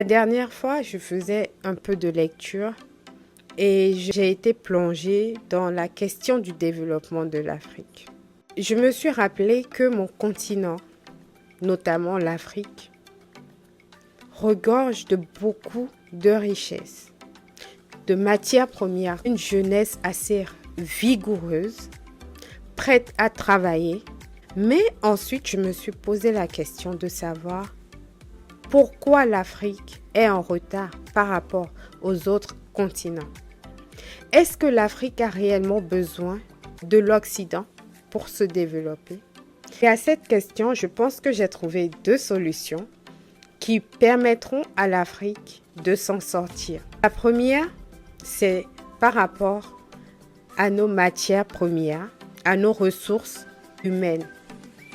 La dernière fois, je faisais un peu de lecture et j'ai été plongée dans la question du développement de l'Afrique. Je me suis rappelé que mon continent, notamment l'Afrique, regorge de beaucoup de richesses, de matières premières, une jeunesse assez vigoureuse, prête à travailler. Mais ensuite, je me suis posé la question de savoir pourquoi l'Afrique est en retard par rapport aux autres continents. Est-ce que l'Afrique a réellement besoin de l'Occident pour se développer? Et à cette question, je pense que j'ai trouvé deux solutions qui permettront à l'Afrique de s'en sortir. La première, c'est par rapport à nos matières premières, à nos ressources humaines.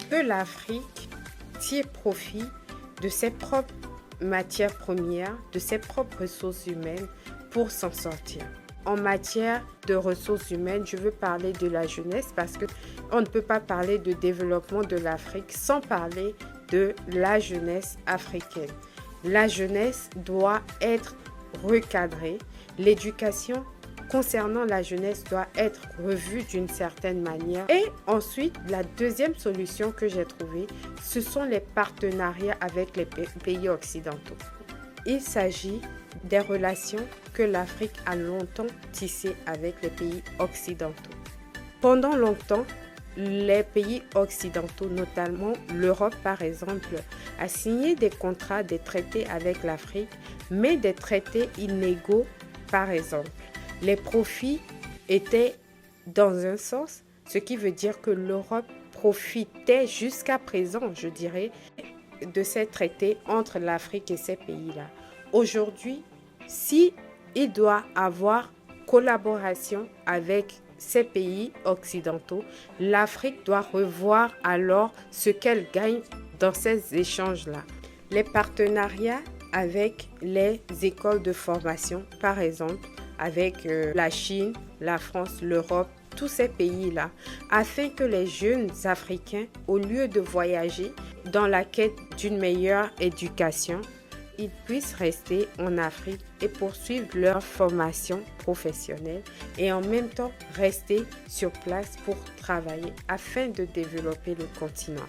Que l'Afrique tire profit de ses propres matières premières, de ses propres ressources humaines pour s'en sortir. En matière de ressources humaines, je veux parler de la jeunesse parce qu'on ne peut pas parler de développement de l'Afrique sans parler de la jeunesse africaine. La jeunesse doit être recadrée. L'éducation concernant la jeunesse doit être revue d'une certaine manière. Et ensuite, la deuxième solution que j'ai trouvée, ce sont les partenariats avec les pays occidentaux. Il s'agit des relations que l'Afrique a longtemps tissées avec les pays occidentaux. Pendant longtemps, les pays occidentaux, notamment l'Europe par exemple, a signé des contrats, des traités avec l'Afrique, mais des traités inégaux par exemple. Les profits étaient dans un sens, ce qui veut dire que l'Europe profitait jusqu'à présent, je dirais, de ces traités entre l'Afrique et ces pays-là. Aujourd'hui, si il doit avoir collaboration avec ces pays occidentaux, l'Afrique doit revoir alors ce qu'elle gagne dans ces échanges-là. Les partenariats avec les écoles de formation, par exemple, avec la Chine, la France, l'Europe, tous ces pays-là, afin que les jeunes Africains, au lieu de voyager dans la quête d'une meilleure éducation, ils puissent rester en Afrique et poursuivre leur formation professionnelle et en même temps rester sur place pour travailler afin de développer le continent.